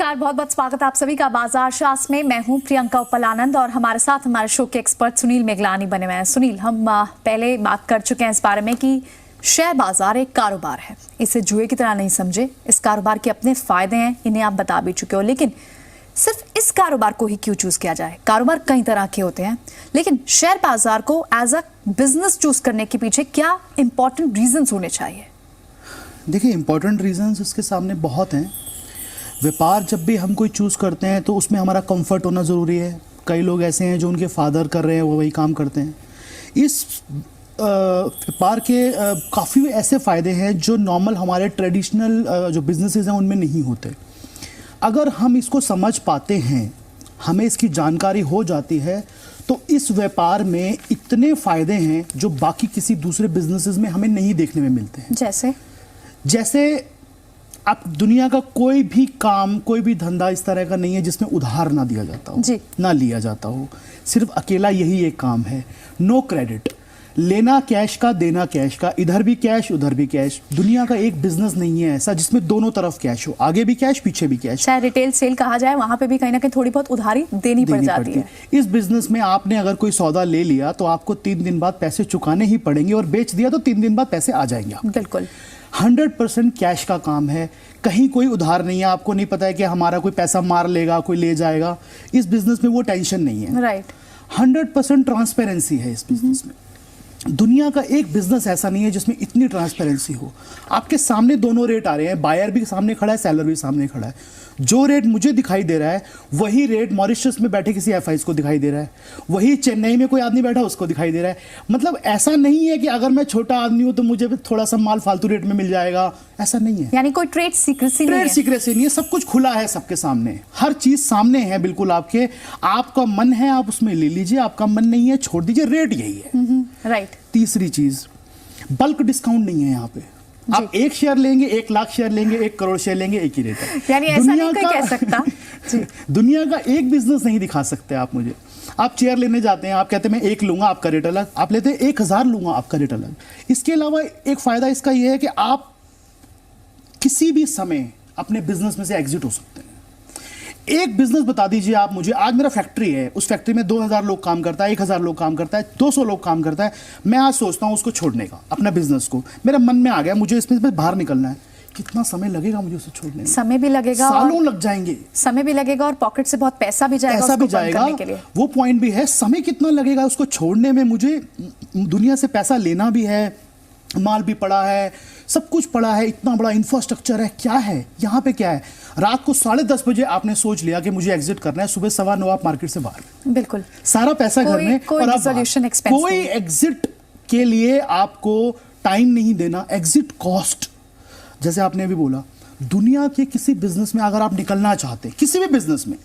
नमस्कार, बहुत बहुत स्वागत है आप सभी का बाजार शास्त्र में। मैं हूं प्रियंका उपल-आनंद और हमारे साथ हमारे शो के एक्सपर्ट सुनील मेगलानी बने हुए हैं। सुनील, हम पहले बात कर चुके हैं इस बारे में कि शेयर बाजार एक कारोबार है, इसे जुए की तरह नहीं समझे। इस कारोबार के अपने फायदे हैं, इन्हें आप बता भी चुके हो, लेकिन सिर्फ इस कारोबार को ही क्यों चूज किया जाए? कारोबार कई तरह के होते हैं, लेकिन शेयर बाजार को एज अ बिजनेस चूज करने के पीछे क्या इंपॉर्टेंट रीजंस होने चाहिए? देखिए, इंपॉर्टेंट रीजंस उसके सामने बहुत हैं। व्यापार जब भी हम कोई चूज़ करते हैं तो उसमें हमारा कंफर्ट होना ज़रूरी है। कई लोग ऐसे हैं जो उनके फादर कर रहे हैं, वो वही काम करते हैं। इस व्यापार के काफ़ी ऐसे फ़ायदे हैं जो नॉर्मल हमारे ट्रेडिशनल जो बिजनेसेस हैं उनमें नहीं होते। अगर हम इसको समझ पाते हैं, हमें इसकी जानकारी हो जाती है, तो इस व्यापार में इतने फ़ायदे हैं जो बाकी किसी दूसरे बिजनेसेस में हमें नहीं देखने में मिलते हैं। जैसे आप दुनिया का कोई भी काम, कोई भी धंधा इस तरह का नहीं है जिसमें उधार ना दिया जाता हो, ना लिया जाता हो। सिर्फ अकेला यही एक काम है, नो क्रेडिट। लेना कैश का, देना कैश का, इधर भी कैश उधर भी कैश। दुनिया का एक बिजनेस नहीं है ऐसा जिसमें दोनों तरफ कैश हो, आगे भी कैश पीछे भी कैश। चाहे रिटेल सेल कहा जाए, वहां पे भी कहीं ना कहीं थोड़ी बहुत उधारी देनी पड़ जाती है। इस बिजनेस में आपने अगर कोई सौदा ले लिया तो आपको 3 दिन बाद पैसे चुकाने ही पड़ेंगे, और बेच दिया तो 3 दिन बाद पैसे आ जाएंगे। बिल्कुल 100% कैश का काम है, कहीं कोई उधार नहीं है। आपको नहीं पता है कि हमारा कोई पैसा मार लेगा, कोई ले जाएगा। इस बिजनेस में वो टेंशन नहीं है। राइट 100% ट्रांसपेरेंसी है इस बिजनेस में। दुनिया का एक बिजनेस ऐसा नहीं है जिसमें इतनी ट्रांसपेरेंसी हो। आपके सामने दोनों रेट आ रहे हैं, बायर भी सामने खड़ा है, सेलर भी सामने खड़ा है। जो रेट मुझे दिखाई दे रहा है वही रेट मॉरिशस में बैठे किसी एफआईज को दिखाई दे रहा है, वही चेन्नई में कोई आदमी बैठा उसको दिखाई दे रहा है। मतलब ऐसा नहीं है कि अगर मैं छोटा आदमी हूं तो मुझे थोड़ा सा माल फालतू रेट में मिल जाएगा, ऐसा नहीं है। यानी कोई ट्रेड सीक्रेसी नहीं है, सब कुछ खुला है सबके सामने, हर चीज सामने है बिल्कुल आपके। आपका मन है आप उसमें ले लीजिए, आपका मन नहीं है छोड़ दीजिए, रेट यही है। राइट तीसरी चीज, बल्क डिस्काउंट नहीं है यहाँ पे। आप 1 शेयर लेंगे, 1 लाख शेयर लेंगे, 1 करोड़ शेयर लेंगे, एक ही रेट है। यानी ऐसा नहीं कोई कह सकता। दुनिया का एक बिजनेस नहीं दिखा सकते आप मुझे। आप चेयर लेने जाते हैं, आप कहते हैं मैं 1 लूंगा, आपका रेट अलग। आप लेते हैं 1000 लूंगा, आपका रेट अलग। इसके अलावा एक फायदा इसका यह है कि आप किसी भी समय अपने बिजनेस में से एग्जिट हो सकते हैं। एक बिजनेस बता दीजिए आप मुझे, आज मेरा फैक्ट्री है, उस फैक्ट्री में 2000 लोग काम करता है, 1000 लोग काम करता है, 200 लोग काम करता है। मैं आज सोचता हूं उसको छोड़ने का, अपना बिजनेस को, मेरा मन में आ गया मुझे इसमें से बाहर निकलना है। कितना समय लगेगा मुझे उसे छोड़ने में? समय भी लगेगा, सालों लग जाएंगे। समय भी लगेगा और पॉकेट से बहुत पैसा भी जाएगा, उसको बंद करने के लिए। वो पॉइंट भी है, समय कितना लगेगा उसको छोड़ने में। मुझे दुनिया से पैसा लेना भी है, माल भी पड़ा है, सब कुछ पड़ा है, इतना बड़ा इंफ्रास्ट्रक्चर है। क्या है यहाँ पे? क्या है? रात को 10:30 बजे आपने सोच लिया कि मुझे एग्जिट करना है, सुबह 9:15 आप मार्केट से बाहर। बिल्कुल सारा पैसा घर में, और कोई एग्जिट के लिए आपको टाइम नहीं देना। एग्जिट कॉस्ट, जैसे आपने अभी बोला, दुनिया के किसी बिजनेस में अगर आप निकलना चाहते हैं, किसी भी बिजनेस में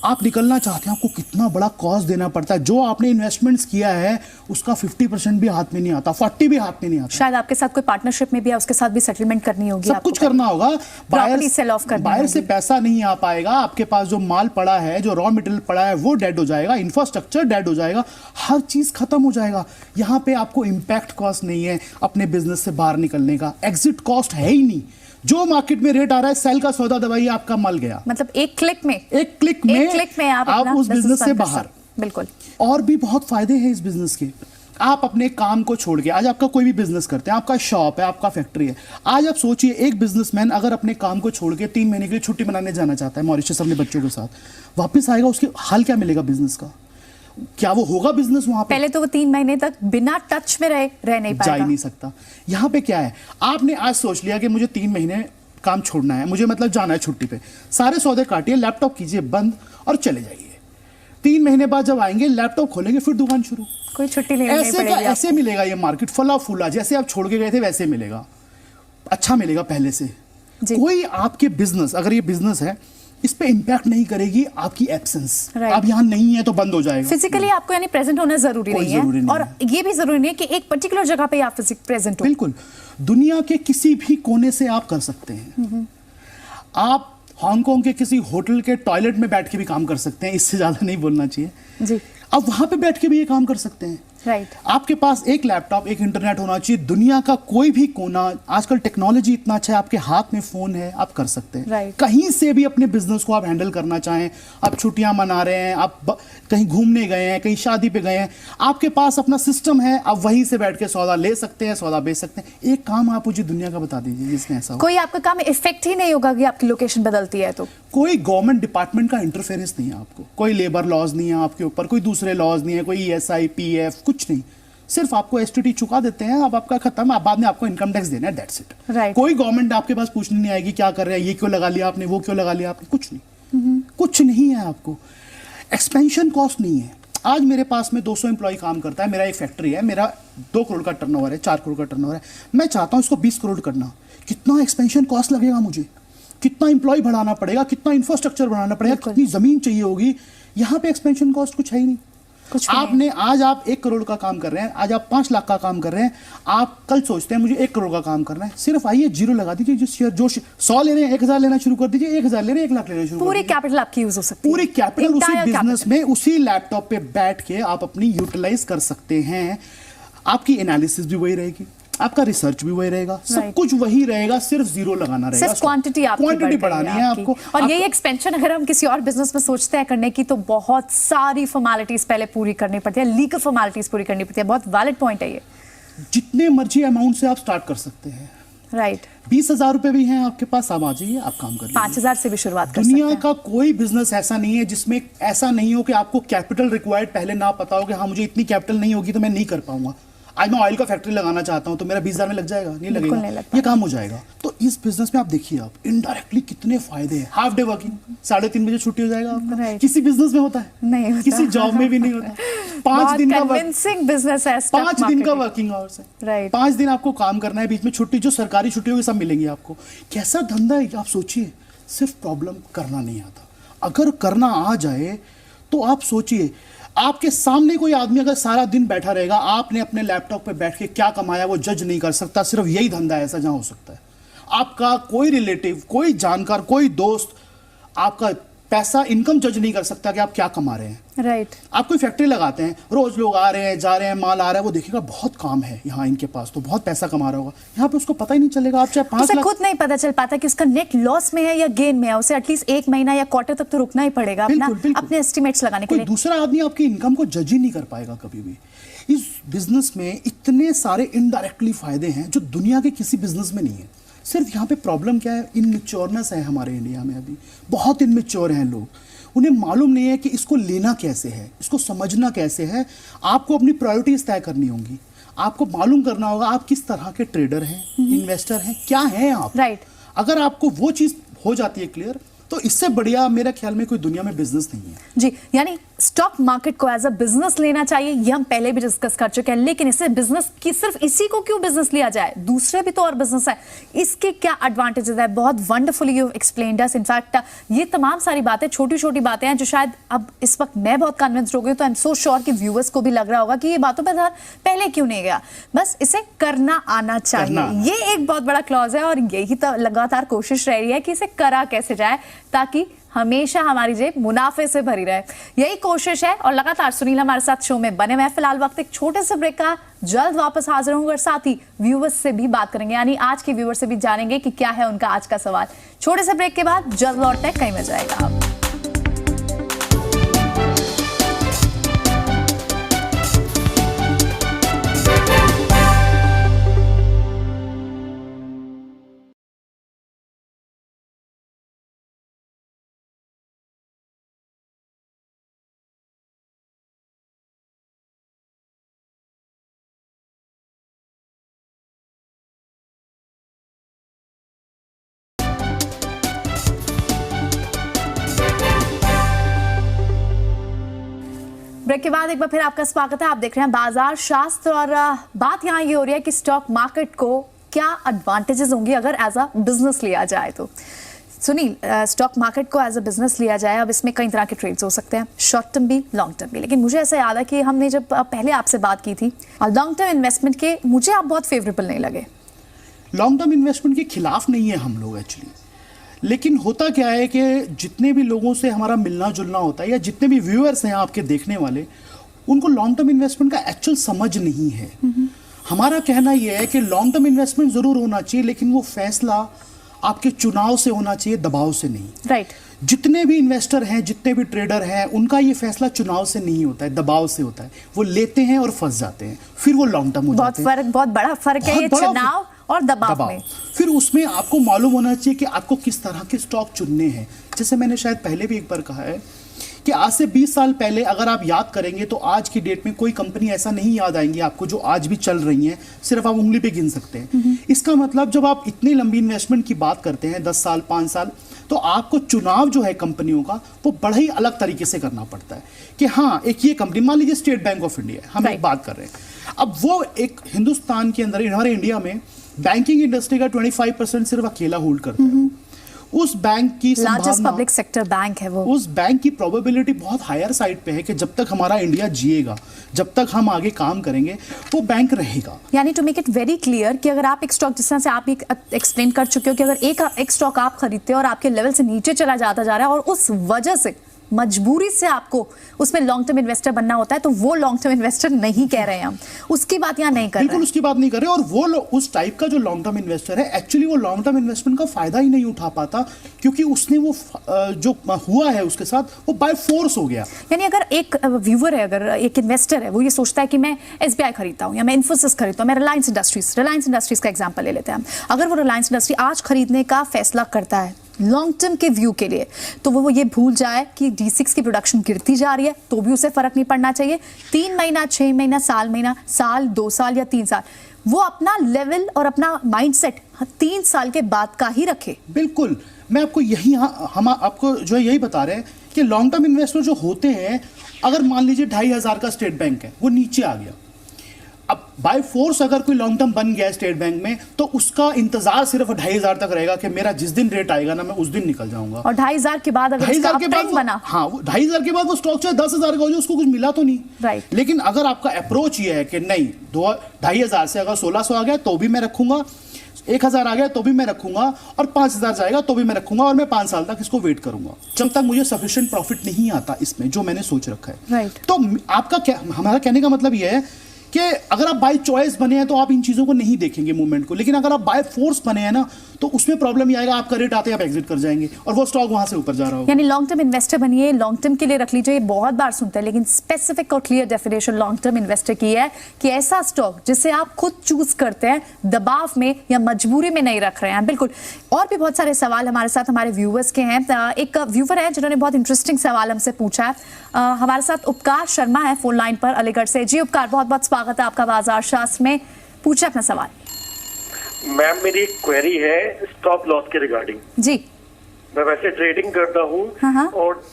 आप निकलना चाहते हैं, आपको कितना बड़ा कॉस्ट देना पड़ता है। जो आपने इन्वेस्टमेंट्स किया है उसका 50% भी हाथ में नहीं आता, 40 भी हाथ में नहीं आता। शायद आपके साथ कोई पार्टनरशिप में भी है, उसके साथ भी सेटलमेंट करनी होगी, सब कुछ करना होगा। बायर से पैसा नहीं आ पाएगा, आपके पास जो माल पड़ा है, जो रॉ मटेरियल पड़ा है वो डेड हो जाएगा, इंफ्रास्ट्रक्चर डेड हो जाएगा, हर चीज खत्म हो जाएगा। यहाँ पे आपको इंपैक्ट कॉस्ट नहीं है अपने बिजनेस से बाहर निकलने का, एग्जिट कॉस्ट है ही नहीं। जो मार्केट में रेट आ रहा है, सेल का सौदा दवाइए, आपका माल गया। मतलब एक क्लिक में आप उस बिजनेस से बाहर। बिल्कुल। और भी बहुत फायदे हैं इस बिजनेस के। आप अपने काम को छोड़ के, आज आपका कोई भी बिजनेस करते हैं, आपका शॉप है, आपका फैक्ट्री है। आज आप सोचिए, एक बिजनेसमैन अगर अपने काम को छोड़ के 3 महीने के लिए छुट्टी मनाने जाना चाहता है मॉरिशस अपने बच्चों के साथ, वापस आएगा, उसके हाल क्या मिलेगा बिजनेस का? क्या वो होगा बिजनेस वहां पे? पहले तो वो 3 महीने तक बिना टच में रह नहीं पाएगा, जा ही नहीं सकता। यहाँ पे क्या है, आपने आज सोच लिया कि मुझे 3 महीने काम छोड़ना है, मुझे मतलब जाना है छुट्टी पे, सारे सौदे काटिए, लैपटॉप कीजिए बंद और चले जाइए। 3 महीने बाद जब आएंगे, लैपटॉप खोलेंगे, फिर दुकान शुरू। कोई छुट्टी नहीं पड़ेगी। ऐसे मिलेगा ये मार्केट, फला फूला, जैसे आप छोड़ के गए थे वैसे मिलेगा, अच्छा मिलेगा पहले से। कोई आपके बिजनेस, अगर ये बिजनेस है, इस पे इंपैक्ट नहीं करेगी आपकी एब्सेंस। आप यहाँ नहीं है तो बंद हो जाएगा। फिजिकली आपको यानी प्रेजेंट होना जरूरी नहीं है, और ये भी जरूरी नहीं है कि एक पर्टिकुलर जगह पे आप प्रेजेंट हो। बिल्कुल, दुनिया के किसी भी कोने से आप कर सकते हैं। आप हांगकांग के किसी होटल के टॉयलेट में बैठ के भी काम कर सकते हैं, इससे ज्यादा नहीं बोलना चाहिए जी। अब वहां पे बैठ के भी ये काम कर सकते हैं। राइट। आपके पास एक लैपटॉप, एक इंटरनेट होना चाहिए, दुनिया का कोई भी कोना, आजकल टेक्नोलॉजी इतना अच्छा है, आपके हाथ में फोन है, आप कर सकते हैं। राइट। कहीं से भी अपने बिजनेस को आप हैंडल करना चाहें, आप छुट्टियां मना रहे हैं, आप कहीं घूमने गए हैं, कहीं शादी पे गए हैं, आपके पास अपना सिस्टम है, आप वहीं से बैठ के सौदा ले सकते हैं, सौदा बेच सकते हैं। एक काम आप मुझे दुनिया का बता दीजिए जिसमें ऐसा हो। कोई आपका काम इफेक्ट ही नहीं होगा कि आपकी लोकेशन बदलती है तो। कोई गवर्नमेंट डिपार्टमेंट का इंटरफेरेंस नहीं है आपको, कोई लेबर लॉज नहीं है आपके ऊपर, कोई दूसरे लॉज नहीं है, कोई ESI PF कुछ नहीं, सिर्फ आपको STT चुका देते हैं, अब आपका खत्म, आप बाद में आपको इनकम टैक्स देना है, दैट्स इट। Right. कोई गवर्नमेंट आपके पास पूछने नहीं आएगी क्या कर रहे हैं, ये क्यों लगा लिया आपने, वो क्यों लगा लिया आपने, कुछ नहीं। कुछ नहीं है आपको, एक्सपेंशन कॉस्ट नहीं है। आज मेरे पास में 200 एम्प्लॉय काम करता है, मेरा एक फैक्ट्री है, मेरा 2 करोड़ का टर्नओवर है, 4 करोड़ का टर्नओवर है, मैं चाहता हूं इसको 20 करोड़ करना, कितना एक्सपेंशन कॉस्ट लगेगा मुझे, कितना एम्प्लॉय बढ़ाना पड़ेगा, कितना इंफ्रास्ट्रक्चर बढ़ाना पड़ेगा, कितनी जमीन चाहिए होगी। यहाँ पे एक्सपेंशन कॉस्ट कुछ है ही नहीं। कुछ आपने आज आप 1 करोड़ का काम कर रहे हैं, आज आप 5 लाख का काम कर रहे हैं, आप कल सोचते हैं मुझे 1 करोड़ का काम करना है, सिर्फ आइए जीरो लगा दीजिए, जो 100 ले रहे हैं 1000 लेना शुरू कर दीजिए, 1000 ले रहे हैं 1 लाख लेना शुरू कर पूरी दीजिए। कैपिटल आपकी यूज हो सकती है, पूरी कैपिटल उसी Entire बिजनेस capital। में उसी लैपटॉप पे बैठ के आप अपनी यूटिलाइज कर सकते हैं। आपकी एनालिसिस भी वही रहेगी, आपका रिसर्च भी वही रहेगा, सब Right. कुछ वही रहेगा, सिर्फ जीरो लगाना रहेगा, सिर्फ क्वांटिटी क्वांटिटी बढ़ानी है आपको। और यही एक्सपेंशन अगर हम किसी और बिजनेस में सोचते हैं करने की तो बहुत सारी फॉर्मेलिटीज पहले पूरी करनी पड़ती है, लीगल फॉर्मेलिटीज पूरी करनी पड़ती है। बहुत वैलिड पॉइंट है ये। जितने मर्जी अमाउंट से आप स्टार्ट कर सकते हैं, राइट। 20,000 रुपए भी हैं आपके पास, आप आ जाइए, आप काम कर लीजिए। 5,000 से भी शुरुआत कर सकते दुनिया हैं। का कोई बिजनेस ऐसा नहीं है जिसमें ऐसा नहीं हो कि आपको कैपिटल रिक्वायर्ड पहले ना पता हो कि हाँ मुझे इतनी कैपिटल नहीं होगी तो मैं नहीं कर पाऊंगा। आज मैं ऑयल का फैक्ट्री लगाना चाहता हूं तो मेरा 20,000 में लग जाएगा, नहीं बिल्कुल लगेगा, नहीं लग ये काम हो जाएगा। तो इस बिजनेस में आप देखिए, आप इनडायरेक्टली कितने फायदे हैं। हाफ डे वर्किंग, 3:30 बजे छुट्टी हो जाएगा आपका। Right. किसी बिजनेस में होता है? नहीं होता। किसी जॉब में भी नहीं होता। 5 दिन का कन्विंसिंग बिजनेस है। 5 दिन का वर्किंग आवर्स है। Right. 5 दिन आपको काम करना है, बीच में छुट्टी, जो सरकारी छुट्टी होगी सब मिलेंगी आपको। कैसा धंधा है आप सोचिए। सिर्फ प्रॉब्लम करना नहीं आता, अगर करना आ जाए तो आप सोचिए, आपके सामने कोई आदमी अगर सारा दिन बैठा रहेगा, आपने अपने लैपटॉप पे बैठ के क्या कमाया वो जज नहीं कर सकता। सिर्फ यही धंधा ऐसा जहां हो सकता है। आपका कोई रिलेटिव, कोई जानकार, कोई दोस्त आपका पैसा इनकम जज नहीं कर सकता कि आप क्या कमा रहे हैं। राइट। आप कोई फैक्ट्री लगाते हैं, रोज लोग आ रहे हैं जा रहे हैं, माल आ रहा है, वो देखेगा बहुत काम है यहाँ इनके पास, तो बहुत पैसा कमा रहा होगा। यहाँ पे उसको पता ही नहीं चलेगा। आप चाहे 5 उसे लाख, खुद नहीं पता चल पाता कि उसका नेट लॉस में है या गेन में है। उसे एटलीस्ट 1 महीना या क्वार्टर तक तो रुकना ही पड़ेगा अपना बिल्कुल, बिल्कुल। अपने एस्टिमेट्स लगाने के कोई लिए। दूसरा आदमी आपकी इनकम को जज ही नहीं कर पाएगा कभी भी। इस बिजनेस में इतने सारे इनडायरेक्टली फायदे हैं जो दुनिया के किसी बिजनेस में नहीं है। सिर्फ यहाँ पे प्रॉब्लम क्या है, इनमेच्योरनेस है हमारे इंडिया में। अभी बहुत इनमेच्योर हैं लोग, उन्हें मालूम नहीं है कि इसको लेना कैसे है, इसको समझना कैसे है। आपको अपनी प्रायोरिटीज तय करनी होंगी, आपको मालूम करना होगा आप किस तरह के ट्रेडर हैं, इन्वेस्टर हैं, क्या हैं आप। राइट। अगर आपको वो चीज हो जाती है क्लियर, तो इससे बढ़िया मेरा ख्याल में कोई दुनिया में बिजनेस नहीं है। जी, यानी स्टॉक मार्केट को एज अ बिजनेस लेना चाहिए, ये हम पहले भी डिस्कस कर चुके हैं। लेकिन इसे बिजनेस की, सिर्फ इसी को क्यों बिजनेस लिया जाए, दूसरे भी तो और बिजनेस है, इसके क्या एडवांटेजेस है। बहुत wonderfully you explained us. In fact ये तमाम सारी बातें, छोटी छोटी बातें हैं जो शायद अब इस वक्त मैं बहुत कन्विंस्ड हो गई, तो आई एम सो श्योर कि व्यूअर्स को भी लग रहा होगा कि ये बातों पर ध्यान पहले क्यों नहीं गया। बस इसे करना आना चाहिए, ये एक बहुत बड़ा क्लॉज है। और यही तो लगातार कोशिश रह रही है कि इसे करा कैसे जाए ताकि हमेशा हमारी जेब मुनाफे से भरी रहे। यही कोशिश है और लगातार सुनील हमारे साथ शो में बने हुए हैं। फिलहाल वक्त एक छोटे से ब्रेक का, जल्द वापस हाजिर होंगे और साथ ही व्यूअर्स से भी बात करेंगे, यानी आज के व्यूअर्स से भी जानेंगे कि क्या है उनका आज का सवाल। छोटे से ब्रेक के बाद जल्द लौटते हैं, कहीं मत जाएगा आप। ब्रेक के बाद एक बार फिर आपका स्वागत है। आप देख रहे हैं बाजार शास्त्र और बात यहाँ ये हो रही है कि स्टॉक मार्केट को क्या एडवांटेजेस होंगे अगर एज अ बिजनेस लिया जाए। तो सुनील, स्टॉक मार्केट को एज अ बिजनेस लिया जाए, अब इसमें कई तरह के ट्रेड्स हो सकते हैं, शॉर्ट टर्म भी, लॉन्ग टर्म भी। लेकिन मुझे ऐसा याद है कि हमने जब पहले आपसे बात की थी लॉन्ग टर्म इन्वेस्टमेंट के, मुझे आप बहुत फेवरेबल नहीं लगे। लॉन्ग टर्म इन्वेस्टमेंट के खिलाफ नहीं है हम लोग एक्चुअली, लेकिन होता क्या है कि जितने भी लोगों से हमारा मिलना जुलना होता है या जितने भी व्यूअर्स हैं आपके देखने वाले, उनको लॉन्ग टर्म इन्वेस्टमेंट का एक्चुअल समझ नहीं है। हमारा कहना यह है कि लॉन्ग टर्म इन्वेस्टमेंट जरूर होना चाहिए, लेकिन वो फैसला आपके चुनाव से होना चाहिए, दबाव से नहीं। राइट। जितने भी इन्वेस्टर हैं, जितने भी ट्रेडर हैं, उनका ये फैसला चुनाव से नहीं होता है, दबाव से होता है। वो लेते हैं और फंस जाते हैं, फिर वो लॉन्ग टर्म हो जाते हैं। बहुत बड़ा फर्क है ये चुनाव और दबाव में। फिर उसमें आपको मालूम होना चाहिए कि आपको किस तरह के स्टॉक चुनने हैं। जैसे मैंने शायद पहले भी एक बार कहा है कि आज से 20 साल पहले अगर आप याद करेंगे तो आज की डेट में कोई कंपनी ऐसा नहीं याद आएंगी आपको जो आज भी चल रही हैं, सिर्फ आप उंगली पे गिन सकते हैं। इसका मतलब जब आप इतनी लंबी इन्वेस्टमेंट की बात करते हैं, 10 साल 5 साल, तो आपको चुनाव जो है कंपनियों का वो बड़ा ही अलग तरीके से करना पड़ता है कि हाँ, एक ये कंपनी, मान लीजिए स्टेट बैंक ऑफ इंडिया, हम एक बात कर रहे हैं। अब वो एक हिंदुस्तान के अंदर, हमारे इंडिया में बैंकिंग इंडस्ट्री का 25% सिर्फ अकेला होल्ड करता है। उस बैंक की लार्जेस्ट पब्लिक सेक्टर बैंक है वो। उस बैंक की प्रोबेबिलिटी बहुत हायर साइड पे है कि जब तक हमारा इंडिया जिएगा, जब तक हम आगे काम करेंगे, वो बैंक रहेगा। यानी to make it very clear कि अगर आप एक स्टॉक, जिस तरह से आप एक्सप्लेन कर चुके हो कि अगर एक स्टॉक आप खरीदते हो और आपके लेवल से नीचे चला जाता जा रहा है और उस वजह से मजबूरी से आपको उसमें लॉन्ग टर्म इन्वेस्टर बनना होता है, तो वो लॉन्ग टर्म इन्वेस्टर नहीं कह रहे हैं हम, उसकी बात यहाँ नहीं कर रहे। बिल्कुल उसकी बात नहीं कर रहे। और वो उस टाइप का जो लॉन्ग टर्म इन्वेस्टर है, एक्चुअली वो लॉन्ग टर्म इन्वेस्टमेंट का फायदा ही नहीं उठा पाता, क्योंकि उसने वो जो हुआ है उसके साथ, वो बाय फोर्स हो गया। यानी अगर एक व्यूअर है, अगर एक इन्वेस्टर है, वो ये सोचता है कि मैं SBI खरीदता हूँ या मैं इन्फोसिस खरीदता हूँ, मैं रिलायंस इंडस्ट्रीज का एग्जाम्पल ले लेते हैं हम। अगर वो रिलायंस इंडस्ट्री आज खरीदने का फैसला करता है लॉन्ग टर्म के व्यू के लिए, तो वो ये भूल जाए कि D6 की प्रोडक्शन गिरती जा रही है, तो भी उसे फर्क नहीं पड़ना चाहिए। 3 महीना, 6 महीना, साल, 2 साल या 3 साल, वो अपना लेवल और अपना माइंडसेट 3 साल के बाद का ही रखे। बिल्कुल, मैं आपको हम आपको जो है यही बता रहे हैं कि लॉन्ग टर्म इन्वेस्टर जो होते हैं, अगर मान लीजिए 2,500 का स्टेट बैंक है, वो नीचे आ गया, अब बाय फोर्स अगर कोई लॉन्ग टर्म बन गया स्टेट बैंक में, तो उसका इंतजार सिर्फ 2,500 तक रहेगा कि मेरा जिस दिन रेट आएगा ना, मैं उस दिन निकल जाऊंगा। और 2,500 के बाद अगर उसका अपट्रेंड बना, हाँ, 2,500 के बाद वो स्टॉक चाहे 10,000 का हो जाए, उसको कुछ मिला तो नहीं। राइट। लेकिन अगर आपका अप्रोच ये है कि नहीं, 2,500 से अगर 1,600 आ गया तो भी मैं रखूंगा, 1,000 आ गया तो भी मैं रखूंगा, और 5,000 जाएगा तो भी मैं रखूंगा, और मैं 5 साल तक इसको वेट करूंगा, जब तक मुझे सफिशिएंट प्रॉफिट नहीं आता इसमें जो मैंने सोच रखा है। राइट। तो आपका क्या, हमारा कहने का मतलब यह है कि अगर आप बाय चॉइस बने हैं तो आप इन चीजों को नहीं देखेंगे मूवमेंट को, लेकिन अगर आप बाय फोर्स बने हैं ना, तो उसमें प्रॉब्लम ये आएगा, आपका रेट आते ही आप एग्जिट कर जाएंगे और वो स्टॉक वहां से ऊपर जा रहा होगा। यानी लॉन्ग टर्म इन्वेस्टर बनिए, लॉन्ग टर्म के लिए रख लीजिए। बहुत बार सुनते हैं, लेकिन स्पेसिफिक और clear definition long term investor की है कि ऐसा स्टॉक जिसे आप खुद चूज करते हैं, दबाव में या मजबूरी में नहीं रख रहे हैं। बिल्कुल। और भी बहुत सारे सवाल हमारे साथ हमारे व्यूअर्स के हैं। एक व्यूअर है जिन्होंने बहुत इंटरेस्टिंग सवाल हमसे पूछा है। हमारे साथ उपकार शर्मा है फोन लाइन पर अलीगढ़ से। जी उपकार, बहुत बहुत स्वागत है आपका बाजार शास्त्र में। पूछे अपना सवाल। मैम, मेरी एक क्वेरी है स्टॉप लॉस के रिगार्डिंग। जी। मैं वैसे ट्रेडिंग करता हूँ, हाँ। और